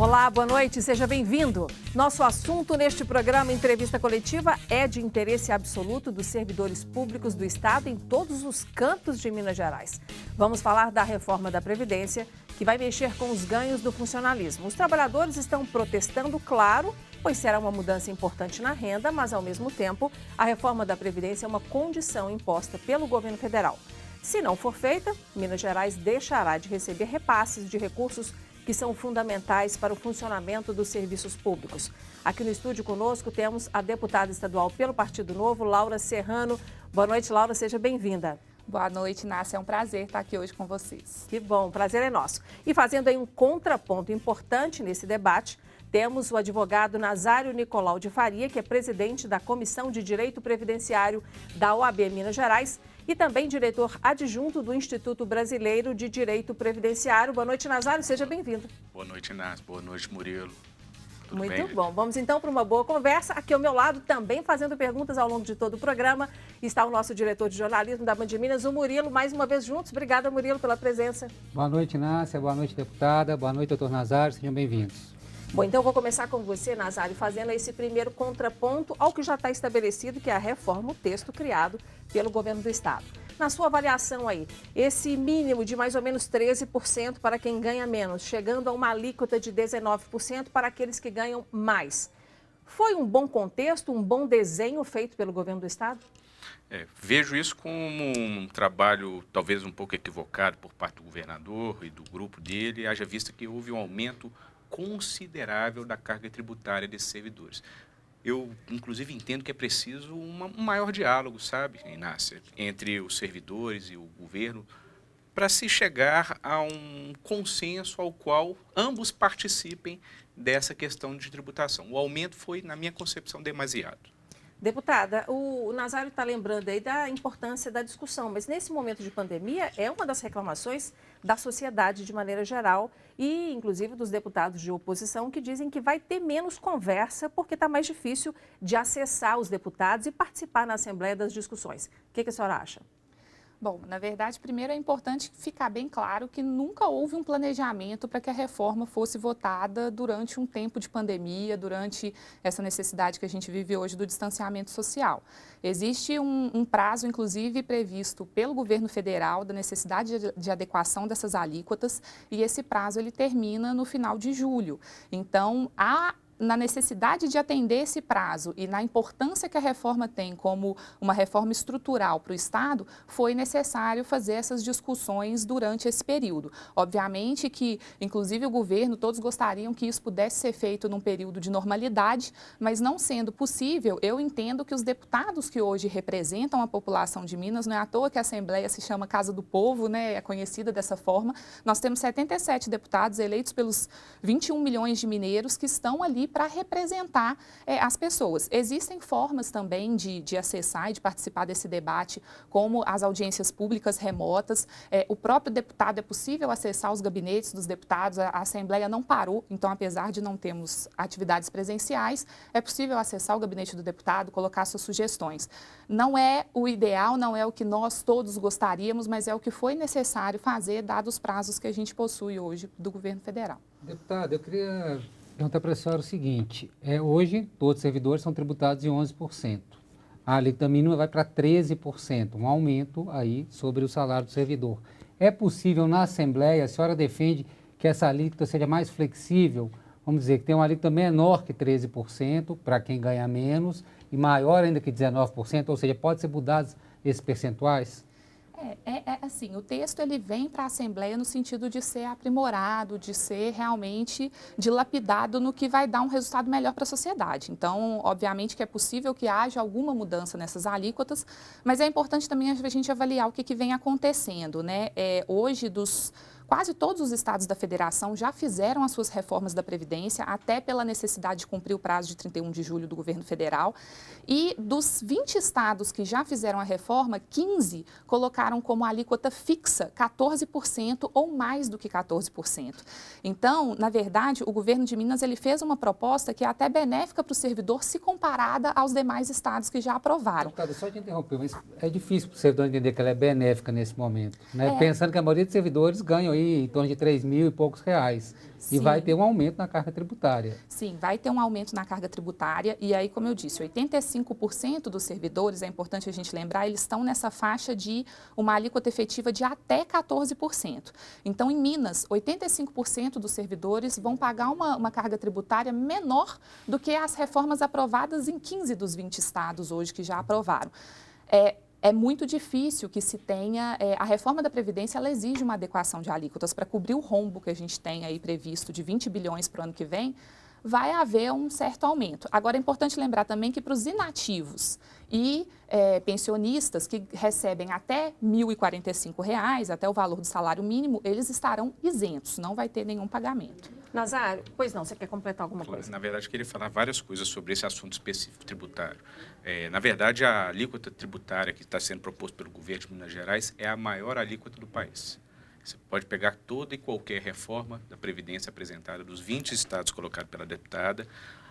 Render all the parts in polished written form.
Olá, boa noite, seja bem-vindo. Nosso assunto neste programa Entrevista Coletiva é de interesse absoluto dos servidores públicos do Estado em todos os cantos de Minas Gerais. Vamos falar da reforma da Previdência, que vai mexer com os ganhos do funcionalismo. Os trabalhadores estão protestando, claro, pois será uma mudança importante na renda, mas, ao mesmo tempo, a reforma da Previdência é uma condição imposta pelo governo federal. Se não for feita, Minas Gerais deixará de receber repasses de recursos que são fundamentais para o funcionamento dos serviços públicos. Aqui no estúdio conosco temos a deputada estadual pelo Partido Novo, Laura Serrano. Boa noite, Laura, seja bem-vinda. Boa noite, Nácia. É um prazer estar aqui hoje com vocês. Que bom, o prazer é nosso. E fazendo aí um contraponto importante nesse debate, temos o advogado Nazário Nicolau de Faria, que é presidente da Comissão de Direito Previdenciário da OAB Minas Gerais e também diretor adjunto do Instituto Brasileiro de Direito Previdenciário. Boa noite, Nazário, seja bem-vindo. Boa noite, Nácia. Boa noite, Murilo. Tudo Muito bem? bom. Vamos então para uma boa conversa. Aqui ao meu lado, também fazendo perguntas ao longo de todo o programa, está o nosso diretor de jornalismo da Band de Minas, o Murilo. Mais uma vez juntos. Obrigada, Murilo, pela presença. Boa noite, Nácia. Boa noite, deputada. Boa noite, doutor Nazário. Sejam bem-vindos. Bom, então eu vou começar com você, Nazário, fazendo esse primeiro contraponto ao que já está estabelecido, que é a reforma, o texto criado pelo governo do Estado. Na sua avaliação aí, esse mínimo de mais ou menos 13% para quem ganha menos, chegando a uma alíquota de 19% para aqueles que ganham mais. Foi um bom contexto, um bom desenho feito pelo governo do Estado? Vejo isso como um trabalho talvez um pouco equivocado por parte do governador e do grupo dele, haja vista que houve um aumento considerável da carga tributária desses servidores. Eu, inclusive, entendo que é preciso um maior diálogo, sabe, Inácia, entre os servidores e o governo, para se chegar a um consenso ao qual ambos participem dessa questão de tributação. O aumento foi, na minha concepção, demasiado. Deputada, o Nazário está lembrando aí da importância da discussão, mas nesse momento de pandemia é uma das reclamações da sociedade de maneira geral e inclusive dos deputados de oposição que dizem que vai ter menos conversa porque está mais difícil de acessar os deputados e participar na Assembleia das discussões. O que a senhora acha? Bom, na verdade, primeiro é importante ficar bem claro que nunca houve um planejamento para que a reforma fosse votada durante um tempo de pandemia, durante essa necessidade que a gente vive hoje do distanciamento social. Existe um prazo, inclusive, previsto pelo governo federal da necessidade de adequação dessas alíquotas e esse prazo ele termina no final de julho. Então, na necessidade de atender esse prazo e na importância que a reforma tem como uma reforma estrutural para o Estado, foi necessário fazer essas discussões durante esse período. Obviamente que, inclusive, o governo, todos gostariam que isso pudesse ser feito num período de normalidade, mas não sendo possível, eu entendo que os deputados que hoje representam a população de Minas, não é à toa que a Assembleia se chama Casa do Povo, né, é conhecida dessa forma, nós temos 77 deputados eleitos pelos 21 milhões de mineiros que estão ali para representar as pessoas. Existem formas também de acessar e de participar desse debate, como as audiências públicas remotas. O próprio deputado, é possível acessar os gabinetes dos deputados, a Assembleia não parou, então, apesar de não termos atividades presenciais, é possível acessar o gabinete do deputado, colocar suas sugestões. Não é o ideal, não é o que nós todos gostaríamos, mas é o que foi necessário fazer, dados os prazos que a gente possui hoje do governo federal. Deputada, eu queria perguntar para a senhora o seguinte, hoje todos os servidores são tributados em 11%. A alíquota mínima vai para 13%, um aumento aí sobre o salário do servidor. É possível na Assembleia, a senhora defende que essa alíquota seja mais flexível, vamos dizer, que tem uma alíquota menor que 13% para quem ganha menos e maior ainda que 19%, ou seja, pode ser mudados esses percentuais? Assim, o texto ele vem para a Assembleia no sentido de ser aprimorado, de ser realmente dilapidado no que vai dar um resultado melhor para a sociedade. Então, obviamente que é possível que haja alguma mudança nessas alíquotas, mas é importante também a gente avaliar o que vem acontecendo, né? Hoje, quase todos os estados da federação já fizeram as suas reformas da Previdência, até pela necessidade de cumprir o prazo de 31 de julho do governo federal. E dos 20 estados que já fizeram a reforma, 15 colocaram como alíquota fixa 14% ou mais do que 14%. Então, na verdade, o governo de Minas ele fez uma proposta que é até benéfica para o servidor se comparada aos demais estados que já aprovaram. Deputada, só te interromper, mas é difícil para o servidor entender que ela é benéfica nesse momento, né? Pensando que a maioria dos servidores ganham ganham aí em torno de 3 mil e poucos reais. Sim. E vai ter um aumento na carga tributária. Sim, vai ter um aumento na carga tributária e aí, como eu disse, 85% dos servidores, é importante a gente lembrar, eles estão nessa faixa de uma alíquota efetiva de até 14%. Então, em Minas, 85% dos servidores vão pagar uma carga tributária menor do que as reformas aprovadas em 15 dos 20 estados hoje que já aprovaram. É muito difícil que se tenha... a reforma da Previdência, ela exige uma adequação de alíquotas para cobrir o rombo que a gente tem aí previsto de 20 bilhões para o ano que vem, vai haver um certo aumento. Agora, é importante lembrar também que para os inativos e pensionistas que recebem até R$ 1.045, até o valor do salário mínimo, eles estarão isentos, não vai ter nenhum pagamento. Nazário, pois não, você quer completar alguma coisa? Na verdade, eu queria falar várias coisas sobre esse assunto específico tributário. Na verdade, a alíquota tributária que está sendo proposta pelo governo de Minas Gerais é a maior alíquota do país. Você pode pegar toda e qualquer reforma da Previdência apresentada dos 20 estados colocados pela deputada,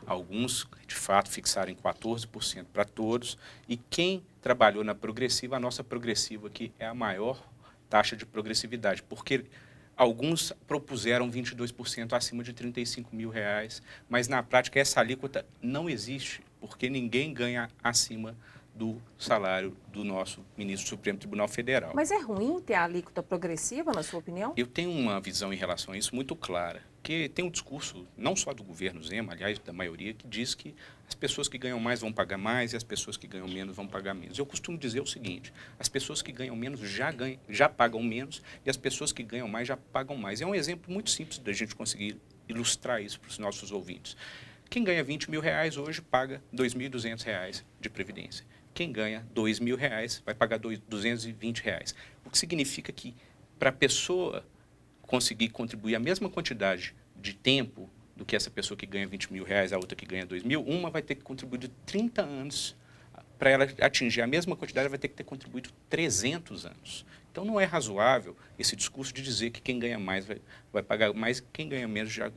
alguns, de fato, fixaram em 14% para todos, e quem trabalhou na progressiva, a nossa progressiva aqui é a maior taxa de progressividade, porque alguns propuseram 22% acima de R$ 35 mil, mas na prática essa alíquota não existe, porque ninguém ganha acima do salário do nosso ministro do Supremo Tribunal Federal. Mas é ruim ter a alíquota progressiva, na sua opinião? Eu tenho uma visão em relação a isso muito clara, que tem um discurso, não só do governo Zema, aliás, da maioria, que diz que as pessoas que ganham mais vão pagar mais e as pessoas que ganham menos vão pagar menos. Eu costumo dizer o seguinte, as pessoas que ganham menos já pagam menos e as pessoas que ganham mais já pagam mais. É um exemplo muito simples da gente conseguir ilustrar isso para os nossos ouvintes. Quem ganha 20 mil reais hoje paga R$ 2.200 de previdência. Quem ganha R$ 2.000 vai pagar R$ 220. O que significa que, para a pessoa conseguir contribuir a mesma quantidade de tempo do que essa pessoa que ganha 20 mil reais, a outra que ganha 2 mil, uma vai ter que contribuir de 30 anos. Para ela atingir a mesma quantidade, ela vai ter que ter contribuído 300 anos. Então, não é razoável esse discurso de dizer que quem ganha mais vai pagar mais, quem ganha menos já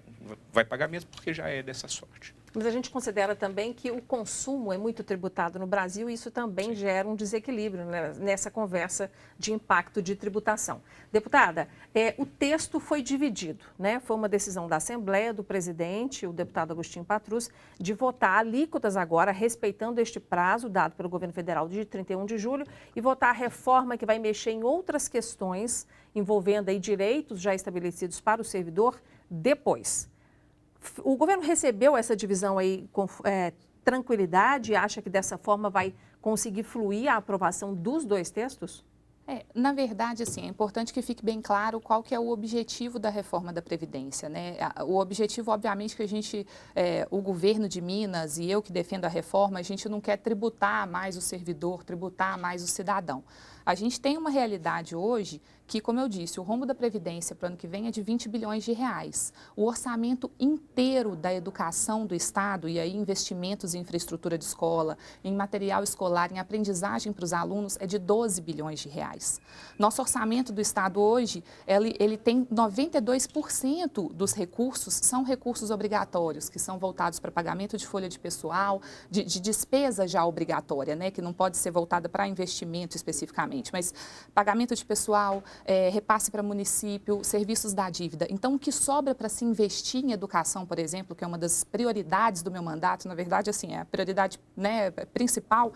vai pagar menos, porque já é dessa sorte. Mas a gente considera também que o consumo é muito tributado no Brasil e isso também gera um desequilíbrio, né, nessa conversa de impacto de tributação. Deputada, o texto foi dividido, né? Foi uma decisão da Assembleia, do presidente, o deputado Agostinho Patrus, de votar alíquotas agora, respeitando este prazo dado pelo governo federal de 31 de julho, e votar a reforma que vai mexer em outras questões envolvendo aí direitos já estabelecidos para o servidor depois. O governo recebeu essa divisão aí com tranquilidade e acha que dessa forma vai conseguir fluir a aprovação dos dois textos? Na verdade, assim, é importante que fique bem claro qual que é o objetivo da reforma da Previdência, né? O objetivo, obviamente, que a gente, o governo de Minas e eu que defendo a reforma, a gente não quer tributar mais o servidor, tributar mais o cidadão. A gente tem uma realidade hoje que, como eu disse, o rombo da Previdência para o ano que vem é de 20 bilhões de reais. O orçamento inteiro da educação do Estado, e aí investimentos em infraestrutura de escola, em material escolar, em aprendizagem para os alunos, é de 12 bilhões de reais. Nosso orçamento do Estado hoje, ele tem 92% dos recursos, são recursos obrigatórios, que são voltados para pagamento de folha de pessoal, de despesa já obrigatória, né, que não pode ser voltada para investimento especificamente, mas pagamento de pessoal, repasse para município, serviços da dívida. Então, o que sobra para se investir em educação, por exemplo, que é uma das prioridades do meu mandato, na verdade, assim, é a prioridade, né, principal,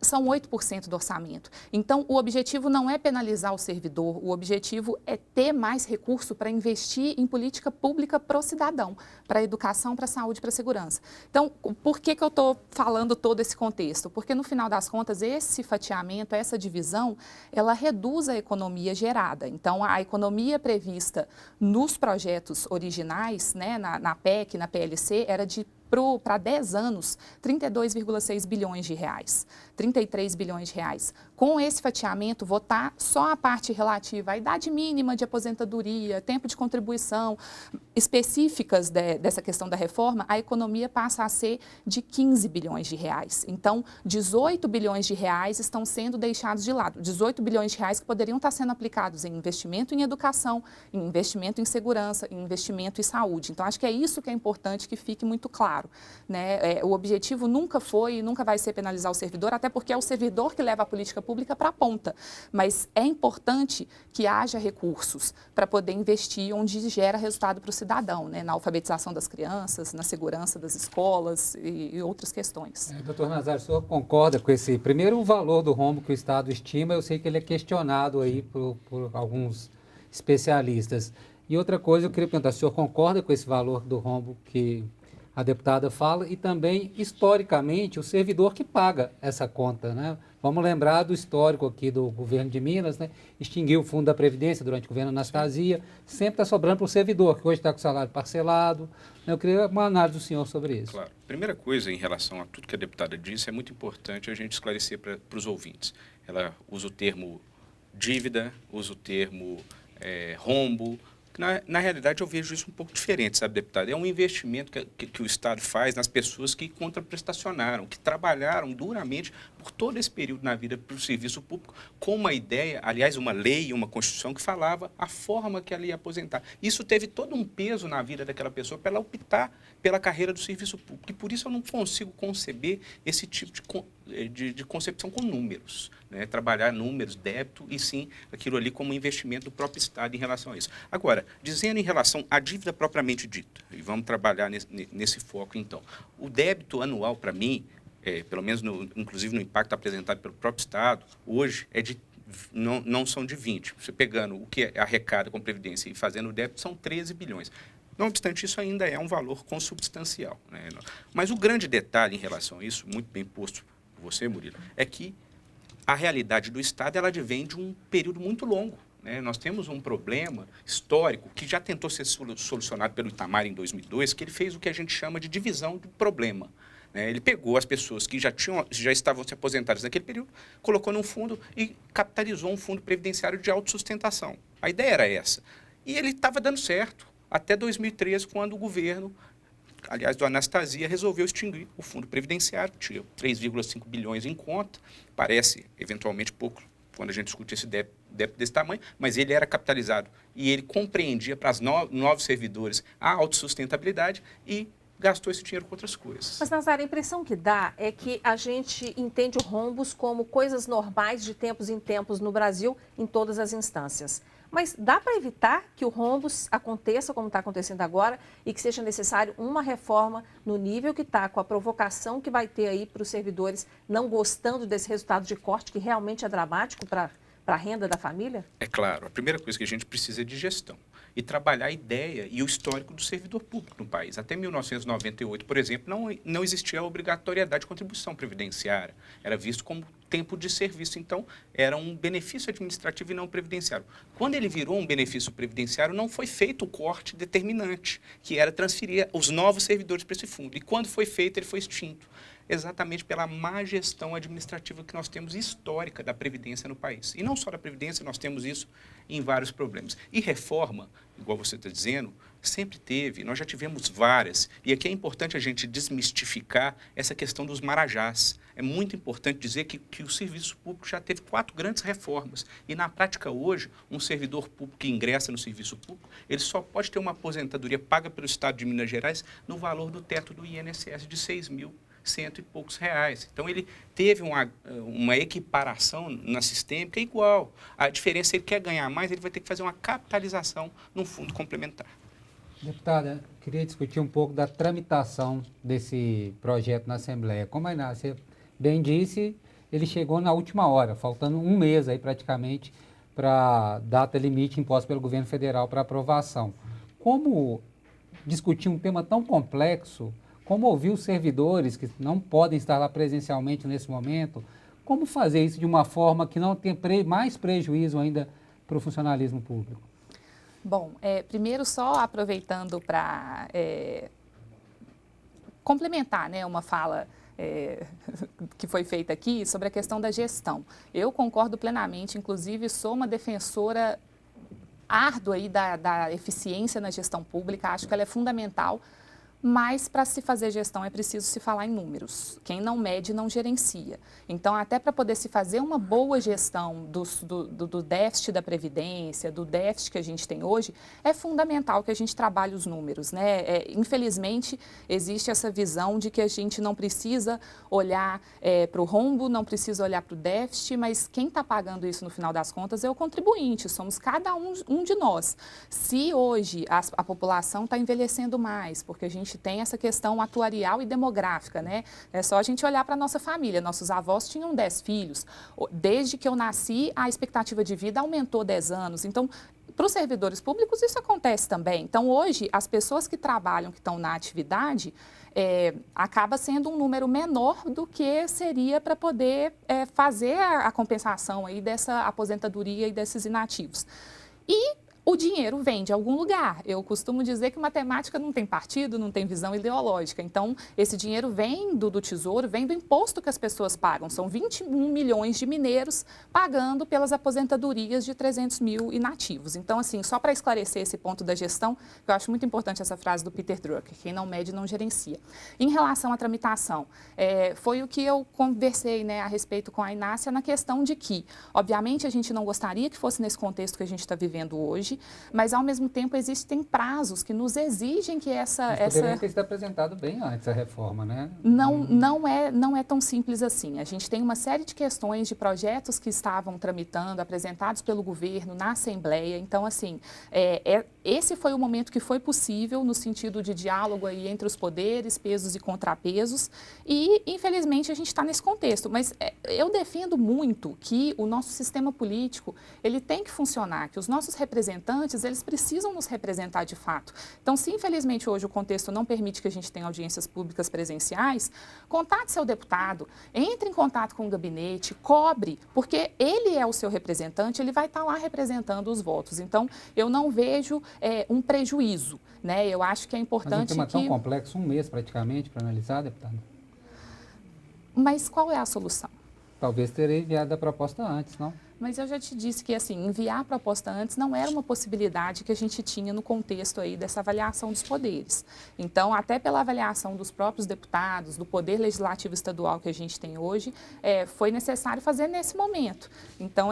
são 8% do orçamento. Então, o objetivo não é penalizar o servidor, o objetivo é ter mais recurso para investir em política pública para o cidadão, para a educação, para a saúde, para a segurança. Então, por que eu estou falando todo esse contexto? Porque, no final das contas, esse fatiamento, essa divisão, ela reduz a economia gerada. Então, a economia prevista nos projetos originais, né, na PEC, na PLC, era de para 10 anos, 32,6 bilhões de reais, 33 bilhões de reais. Com esse fatiamento, votar só a parte relativa à idade mínima de aposentadoria, tempo de contribuição, específicas dessa questão da reforma, a economia passa a ser de 15 bilhões de reais. Então, 18 bilhões de reais estão sendo deixados de lado. 18 bilhões de reais que poderiam estar sendo aplicados em investimento em educação, em investimento em segurança, em investimento em saúde. Então, acho que é isso que é importante que fique muito claro. claro, né? O objetivo nunca foi e nunca vai ser penalizar o servidor, até porque é o servidor que leva a política pública para a ponta. Mas é importante que haja recursos para poder investir onde gera resultado para o cidadão, né? Na alfabetização das crianças, na segurança das escolas e outras questões. Doutor Nazário, o senhor concorda com esse, primeiro, o valor do rombo que o Estado estima? Eu sei que ele é questionado aí por alguns especialistas. E outra coisa, eu queria perguntar, o senhor concorda com esse valor do rombo que a deputada fala e também, historicamente, o servidor que paga essa conta, né? Vamos lembrar do histórico aqui do governo de Minas, né? Extinguiu o Fundo da Previdência durante o governo Anastasia, sempre está sobrando para o servidor, que hoje está com o salário parcelado. Eu queria uma análise do senhor sobre isso. Claro. Primeira coisa, em relação a tudo que a deputada disse, é muito importante a gente esclarecer para os ouvintes. Ela usa o termo dívida, usa o termo rombo. Na realidade, eu vejo isso um pouco diferente, sabe, deputado? É um investimento que o Estado faz nas pessoas que contraprestacionaram, que trabalharam duramente por todo esse período na vida para o serviço público, com uma ideia, aliás, uma lei, uma Constituição que falava a forma que ela ia aposentar. Isso teve todo um peso na vida daquela pessoa para ela optar pela carreira do serviço público. E por isso eu não consigo conceber esse tipo de concepção com números, né? Trabalhar números, débito, e sim aquilo ali como investimento do próprio Estado em relação a isso. Agora, dizendo em relação à dívida propriamente dita, e vamos trabalhar nesse foco então, o débito anual para mim, pelo menos inclusive no impacto apresentado pelo próprio Estado, hoje não são de 20. Você pegando o que arrecada com Previdência e fazendo o débito, são 13 bilhões. Não obstante, isso ainda é um valor consubstancial, né? Mas o grande detalhe em relação a isso, muito bem posto por você, Murilo, é que a realidade do Estado ela advém de um período muito longo, né? Nós temos um problema histórico que já tentou ser solucionado pelo Itamar em 2002, que ele fez o que a gente chama de divisão do problema. Ele pegou as pessoas que já estavam se aposentadas naquele período, colocou num fundo e capitalizou um fundo previdenciário de autossustentação. A ideia era essa. E ele estava dando certo até 2013, quando o governo, aliás, do Anastasia, resolveu extinguir o fundo previdenciário, tinha 3,5 bilhões em conta, parece eventualmente pouco quando a gente discute esse débito desse tamanho, mas ele era capitalizado e ele compreendia para os novos servidores a autossustentabilidade e gastou esse dinheiro com outras coisas. Mas, Nazário, a impressão que dá é que a gente entende o rombos como coisas normais de tempos em tempos no Brasil, em todas as instâncias. Mas dá para evitar que o rombos aconteça como está acontecendo agora e que seja necessário uma reforma no nível que está, com a provocação que vai ter aí para os servidores não gostando desse resultado de corte que realmente é dramático para a renda da família? É claro. A primeira coisa que a gente precisa é de gestão e trabalhar a ideia e o histórico do servidor público no país. Até 1998, por exemplo, não existia a obrigatoriedade de contribuição previdenciária. Era visto como tempo de serviço, então era um benefício administrativo e não previdenciário. Quando ele virou um benefício previdenciário, não foi feito o corte determinante, que era transferir os novos servidores para esse fundo. E quando foi feito, ele foi extinto, exatamente pela má gestão administrativa que nós temos histórica da Previdência no país. E não só da Previdência, nós temos isso em vários problemas. E reforma, igual você está dizendo, sempre teve, nós já tivemos várias. E aqui é importante a gente desmistificar essa questão dos marajás. É muito importante dizer que o serviço público já teve 4 grandes reformas. E, na prática, hoje, um servidor público que ingressa no serviço público, ele só pode ter uma aposentadoria paga pelo Estado de Minas Gerais no valor do teto do INSS de R$6.100 e poucos reais. Então, ele teve uma equiparação na sistêmica igual. A diferença, se ele quer ganhar mais, ele vai ter que fazer uma capitalização num fundo complementar. Deputada, queria discutir um pouco da tramitação desse projeto na Assembleia. Como a Inácia bem disse, ele chegou na última hora, faltando um mês aí praticamente para a data limite imposta pelo governo federal para aprovação. Como discutir um tema tão complexo, como ouvir os servidores que não podem estar lá presencialmente nesse momento, como fazer isso de uma forma que não tenha mais prejuízo ainda para o funcionalismo público? Bom, primeiro só aproveitando para complementar, né, uma fala que foi feita aqui sobre a questão da gestão. Eu concordo plenamente, inclusive sou uma defensora árdua aí da eficiência na gestão pública, acho que ela é fundamental Mas para se fazer gestão é preciso se falar em números. Quem não mede não gerencia. Então, até para poder se fazer uma boa gestão do déficit da Previdência, do déficit que a gente tem hoje, é fundamental que a gente trabalhe os números, né? Infelizmente, existe essa visão de que a gente não precisa olhar para o rombo, não precisa olhar para o déficit, mas quem está pagando isso no final das contas é o contribuinte, somos cada um de nós. Se hoje a população está envelhecendo mais, porque a gente tem essa questão atuarial e demográfica, né? É só a gente olhar para a nossa família. Nossos avós tinham 10 filhos. Desde que eu nasci, a expectativa de vida aumentou 10 anos. Então, para os servidores públicos, isso acontece também. Então, hoje, as pessoas que trabalham, que estão na atividade, acaba sendo um número menor do que seria para poder fazer a compensação aí dessa aposentadoria e desses inativos. E o dinheiro vem de algum lugar. Eu costumo dizer que matemática não tem partido, não tem visão ideológica. Então, esse dinheiro vem do Tesouro, vem do imposto que as pessoas pagam. São 21 milhões de mineiros pagando pelas aposentadorias de 300 mil inativos. Então, assim, só para esclarecer esse ponto da gestão, eu acho muito importante essa frase do Peter Drucker, quem não mede não gerencia. Em relação à tramitação, foi o que eu conversei, né, a respeito com a Inácia na questão de que, obviamente, a gente não gostaria que fosse nesse contexto que a gente está vivendo hoje, mas, ao mesmo tempo, existem prazos que nos exigem que essa... Poderia ter sido apresentado bem antes a reforma, né? Não é tão simples assim. A gente tem uma série de questões de projetos que estavam tramitando, apresentados pelo governo na Assembleia. Então, assim, esse foi o momento que foi possível no sentido de diálogo aí entre os poderes, pesos e contrapesos. E, infelizmente, a gente está nesse contexto. Mas eu defendo muito que o nosso sistema político, ele tem que funcionar, que os nossos representantes, eles precisam nos representar de fato. Então, se infelizmente hoje o contexto não permite que a gente tenha audiências públicas presenciais, contate seu deputado, entre em contato com o gabinete, cobre, porque ele é o seu representante, ele vai estar lá representando os votos. Então, eu não vejo um prejuízo, né? Eu acho que é importante Mas um tema tão complexo, um mês praticamente para analisar, deputado? Mas qual é a solução? Talvez teria enviado a proposta antes, não? Mas eu já te disse que, assim, enviar a proposta antes não era uma possibilidade que a gente tinha no contexto aí dessa avaliação dos poderes. Então, até pela avaliação dos próprios deputados, do Poder Legislativo Estadual que a gente tem hoje, foi necessário fazer nesse momento. Então,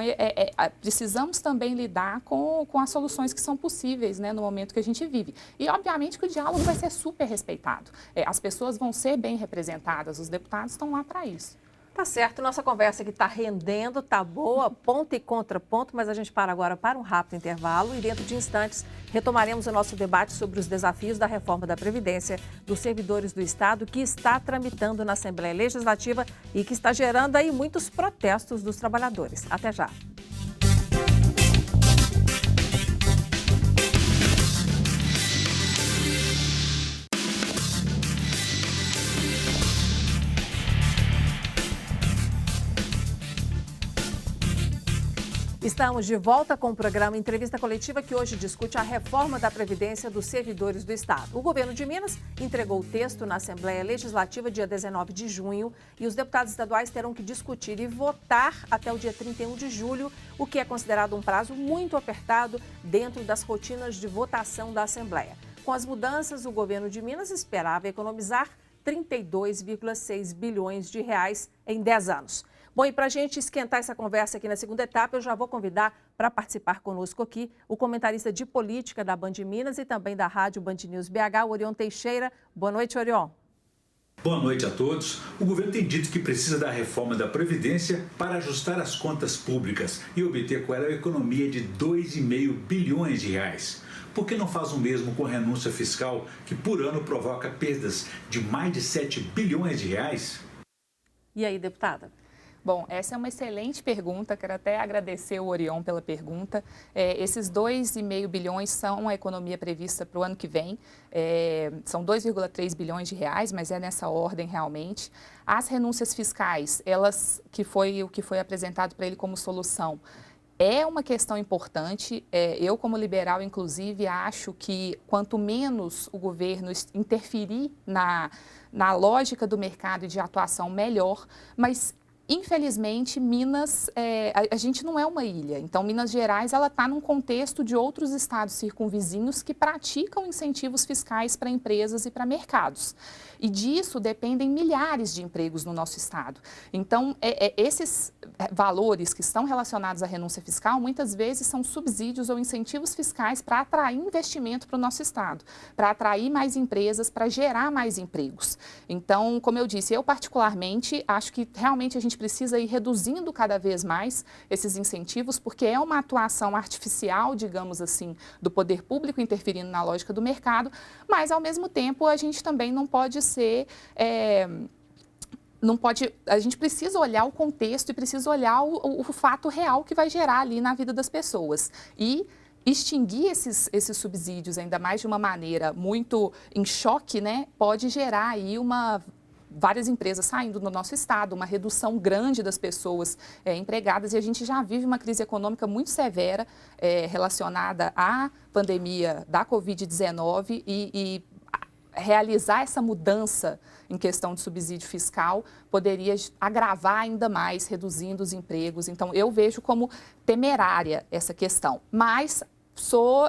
precisamos também lidar com as soluções que são possíveis, né, no momento que a gente vive. E, obviamente, que o diálogo vai ser super respeitado. As pessoas vão ser bem representadas, os deputados estão lá para isso. Tá certo, nossa conversa aqui está rendendo, tá boa, ponto e contraponto, mas a gente para agora para um rápido intervalo e dentro de instantes retomaremos o nosso debate sobre os desafios da reforma da Previdência dos servidores do Estado que está tramitando na Assembleia Legislativa e que está gerando aí muitos protestos dos trabalhadores. Até já. Estamos de volta com o programa Entrevista Coletiva, que hoje discute a reforma da Previdência dos servidores do Estado. O governo de Minas entregou o texto na Assembleia Legislativa dia 19 de junho e os deputados estaduais terão que discutir e votar até o dia 31 de julho, o que é considerado um prazo muito apertado dentro das rotinas de votação da Assembleia. Com as mudanças, o governo de Minas esperava economizar 32,6 bilhões de reais em 10 anos. Bom, e para a gente esquentar essa conversa aqui na segunda etapa, eu já vou convidar para participar conosco aqui o comentarista de política da Band Minas e também da Rádio Band News BH, Orion Teixeira. Boa noite, Orion. Boa noite a todos. O governo tem dito que precisa da reforma da Previdência para ajustar as contas públicas e obter com ela a economia de 2,5 bilhões de reais. Por que não faz o mesmo com a renúncia fiscal, que por ano provoca perdas de mais de 7 bilhões de reais? E aí, deputada? Bom, essa é uma excelente pergunta, quero até agradecer o Orion pela pergunta. Esses 2,5 bilhões são a economia prevista para o ano que vem, são 2,3 bilhões de reais, mas é nessa ordem realmente. As renúncias fiscais, elas, que foi o que foi apresentado para ele como solução, é uma questão importante. Eu, como liberal, inclusive, acho que quanto menos o governo interferir na lógica do mercado e de atuação, melhor, mas Infelizmente, Minas, a gente não é uma ilha. Então, Minas Gerais, ela está num contexto de outros estados circunvizinhos que praticam incentivos fiscais para empresas e para mercados. E disso dependem milhares de empregos no nosso estado. Então, esses valores que estão relacionados à renúncia fiscal, muitas vezes são subsídios ou incentivos fiscais para atrair investimento para o nosso estado, para atrair mais empresas, para gerar mais empregos. Então, como eu disse, eu particularmente acho que realmente a gente precisa ir reduzindo cada vez mais esses incentivos, porque é uma atuação artificial, digamos assim, do poder público interferindo na lógica do mercado, mas, ao mesmo tempo, a gente também não pode ser... a gente precisa olhar o contexto e precisa olhar o fato real que vai gerar ali na vida das pessoas. E extinguir esses subsídios, ainda mais de uma maneira muito em choque, né, pode gerar aí várias empresas saindo do nosso estado, uma redução grande das pessoas empregadas, e a gente já vive uma crise econômica muito severa relacionada à pandemia da Covid-19 e realizar essa mudança em questão de subsídio fiscal poderia agravar ainda mais, reduzindo os empregos. Então, eu vejo como temerária essa questão, mas sou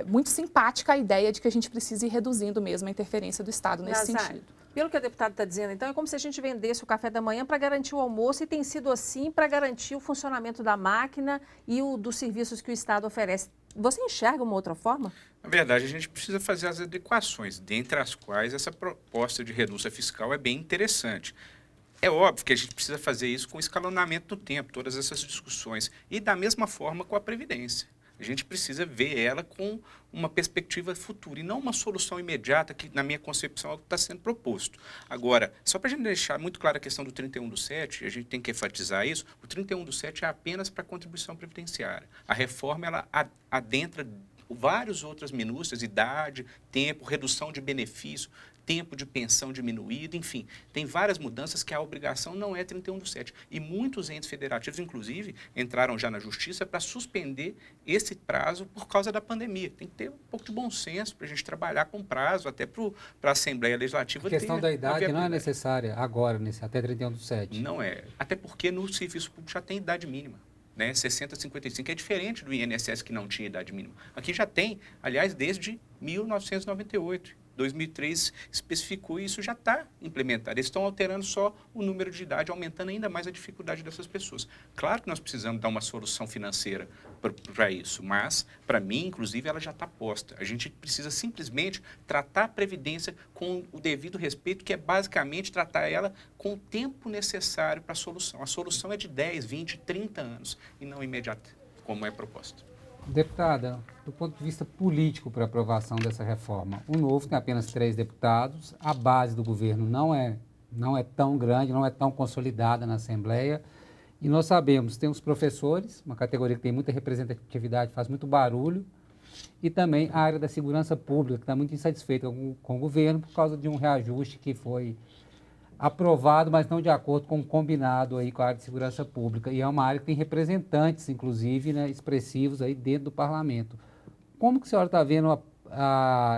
muito simpática à ideia de que a gente precisa ir reduzindo mesmo a interferência do Estado nesse sentido. Pelo que a deputada está dizendo, então, é como se a gente vendesse o café da manhã para garantir o almoço, e tem sido assim para garantir o funcionamento da máquina e dos serviços que o Estado oferece. Você enxerga uma outra forma? Na verdade, a gente precisa fazer as adequações, dentre as quais essa proposta de renúncia fiscal é bem interessante. É óbvio que a gente precisa fazer isso com escalonamento do tempo, todas essas discussões, e da mesma forma com a Previdência. A gente precisa ver ela com uma perspectiva futura e não uma solução imediata que, na minha concepção, é o que está sendo proposto. Agora, só para a gente deixar muito clara a questão do 31/7, a gente tem que enfatizar isso, o 31/7 é apenas para a contribuição previdenciária. A reforma, ela adentra várias outras minúcias, idade, tempo, redução de benefício, tempo de pensão diminuído, enfim, tem várias mudanças que a obrigação não é 31/7. E muitos entes federativos, inclusive, entraram já na justiça para suspender esse prazo por causa da pandemia. Tem que ter um pouco de bom senso para a gente trabalhar com prazo, até para a Assembleia Legislativa ter... A questão da idade não é necessária agora, até 31/7. Não é, até porque no serviço público já tem idade mínima. Né, 60, 55, é diferente do INSS que não tinha idade mínima. Aqui já tem, aliás, desde 1998. 2003 especificou e isso já está implementado. Eles estão alterando só o número de idade, aumentando ainda mais a dificuldade dessas pessoas. Claro que nós precisamos dar uma solução financeira para isso, mas, para mim, inclusive, ela já está posta. A gente precisa simplesmente tratar a Previdência com o devido respeito, que é basicamente tratar ela com o tempo necessário para a solução. A solução é de 10, 20, 30 anos e não imediata, como é proposto. Deputada, do ponto de vista político para aprovação dessa reforma, o Novo tem apenas 3 deputados, a base do governo não é tão grande, não é tão consolidada na Assembleia, e nós sabemos, tem os professores, uma categoria que tem muita representatividade, faz muito barulho, e também a área da segurança pública, que está muito insatisfeita com o governo por causa de um reajuste que foi aprovado, mas não de acordo com o combinado aí com a área de segurança pública. E é uma área que tem representantes, inclusive, né, expressivos aí dentro do parlamento. Como que a senhora está vendo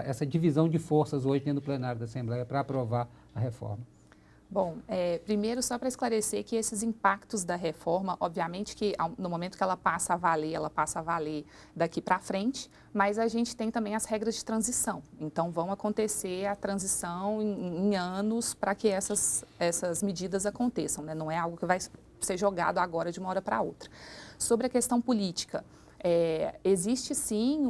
essa divisão de forças hoje dentro do plenário da Assembleia para aprovar a reforma? Bom, primeiro só para esclarecer que esses impactos da reforma, obviamente que no momento que ela passa a valer daqui para frente, mas a gente tem também as regras de transição. Então, vão acontecer a transição em anos para que essas medidas aconteçam, né? Não é algo que vai ser jogado agora de uma hora para outra. Sobre a questão política, existe sim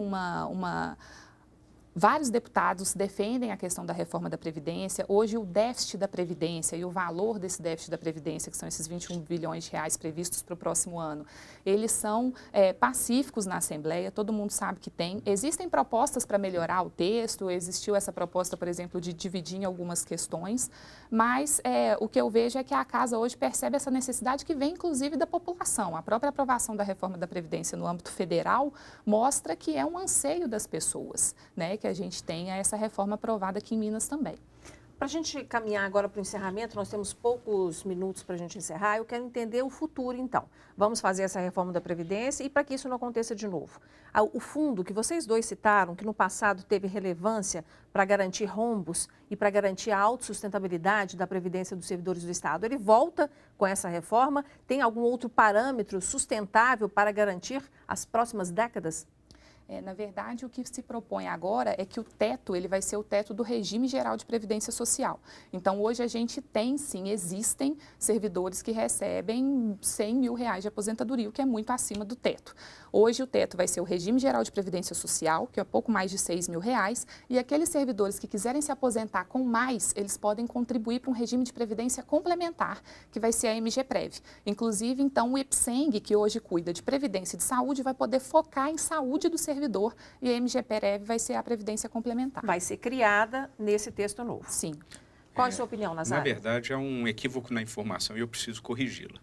vários deputados defendem a questão da reforma da Previdência. Hoje, o déficit da Previdência e o valor desse déficit da Previdência, que são esses 21 bilhões de reais previstos para o próximo ano, eles são pacíficos na Assembleia, todo mundo sabe que tem. Existem propostas para melhorar o texto, existiu essa proposta, por exemplo, de dividir em algumas questões, mas o que eu vejo é que a Casa hoje percebe essa necessidade que vem, inclusive, da população. A própria aprovação da reforma da Previdência no âmbito federal mostra que é um anseio das pessoas, né, que a gente tenha essa reforma aprovada aqui em Minas também. Para a gente caminhar agora para o encerramento, nós temos poucos minutos para a gente encerrar. Eu quero entender o futuro, então. Vamos fazer essa reforma da Previdência e para que isso não aconteça de novo. O fundo que vocês dois citaram, que no passado teve relevância para garantir rombos e para garantir a autossustentabilidade da Previdência dos servidores do Estado, ele volta com essa reforma? Tem algum outro parâmetro sustentável para garantir as próximas décadas? Na verdade, o que se propõe agora é que o teto, ele vai ser o teto do regime geral de previdência social. Então, hoje a gente tem, sim, existem servidores que recebem R$100 mil de aposentadoria, o que é muito acima do teto. Hoje o teto vai ser o regime geral de previdência social, que é pouco mais de R$6 mil, e aqueles servidores que quiserem se aposentar com mais, eles podem contribuir para um regime de previdência complementar, que vai ser a MGPrev. Inclusive, então, o IPSENG, que hoje cuida de previdência e de saúde, vai poder focar em saúde do servidor, e a MGPrev vai ser a previdência complementar. Vai ser criada nesse texto novo. Sim. Qual é a sua opinião, Nazário? Na verdade, é um equívoco na informação e eu preciso corrigi-la.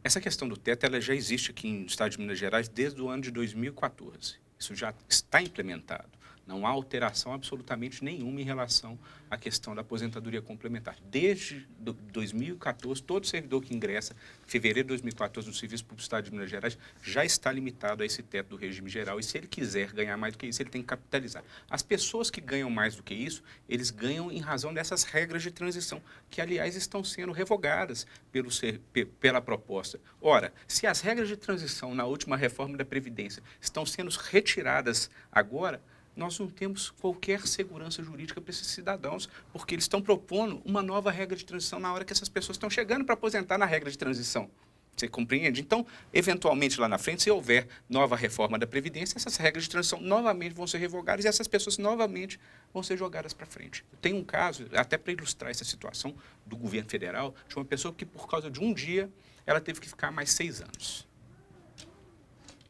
Essa questão do teto, ela já existe aqui no estado de Minas Gerais desde o ano de 2014. Isso já está implementado. Não há alteração absolutamente nenhuma em relação à questão da aposentadoria complementar. Desde 2014, todo servidor que ingressa em fevereiro de 2014 no Serviço Público do Estado de Minas Gerais já está limitado a esse teto do regime geral. E se ele quiser ganhar mais do que isso, ele tem que capitalizar. As pessoas que ganham mais do que isso, eles ganham em razão dessas regras de transição, que, aliás, estão sendo revogadas pela proposta. Ora, se as regras de transição na última reforma da Previdência estão sendo retiradas agora, nós não temos qualquer segurança jurídica para esses cidadãos, porque eles estão propondo uma nova regra de transição na hora que essas pessoas estão chegando para aposentar na regra de transição. Você compreende? Então, eventualmente, lá na frente, se houver nova reforma da Previdência, essas regras de transição novamente vão ser revogadas e essas pessoas novamente vão ser jogadas para frente. Tem um caso, até para ilustrar essa situação do governo federal, de uma pessoa que, por causa de um dia, ela teve que ficar mais 6 anos.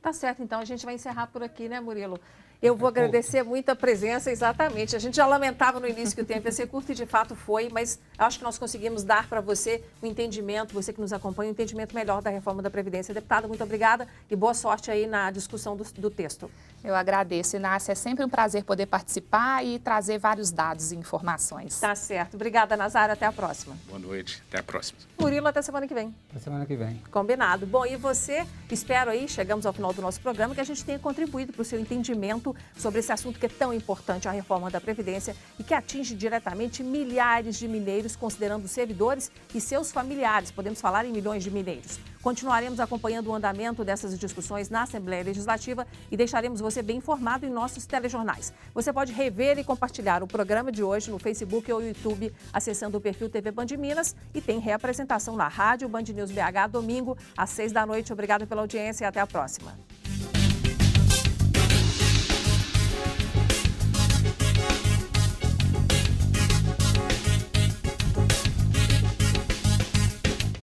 Tá certo, então a gente vai encerrar por aqui, né, Murilo? Eu vou agradecer muito a presença, exatamente. A gente já lamentava no início que o tempo ia ser curto e de fato foi, mas acho que nós conseguimos dar para você um entendimento, você que nos acompanha, um entendimento melhor da reforma da Previdência. Deputada, muito obrigada e boa sorte aí na discussão do texto. Eu agradeço, Inácia. É sempre um prazer poder participar e trazer vários dados e informações. Tá certo. Obrigada, Nazário. Até a próxima. Boa noite. Até a próxima. Murilo, até semana que vem. Até semana que vem. Combinado. Bom, e você, espero aí, chegamos ao final do nosso programa, que a gente tenha contribuído para o seu entendimento sobre esse assunto que é tão importante, a reforma da Previdência, e que atinge diretamente milhares de mineiros, considerando servidores e seus familiares. Podemos falar em milhões de mineiros. Continuaremos acompanhando o andamento dessas discussões na Assembleia Legislativa e deixaremos você bem informado em nossos telejornais. Você pode rever e compartilhar o programa de hoje no Facebook ou YouTube, acessando o perfil TV Band Minas, e tem reapresentação na rádio Band News BH, domingo, às 6 da noite. Obrigado pela audiência e até a próxima.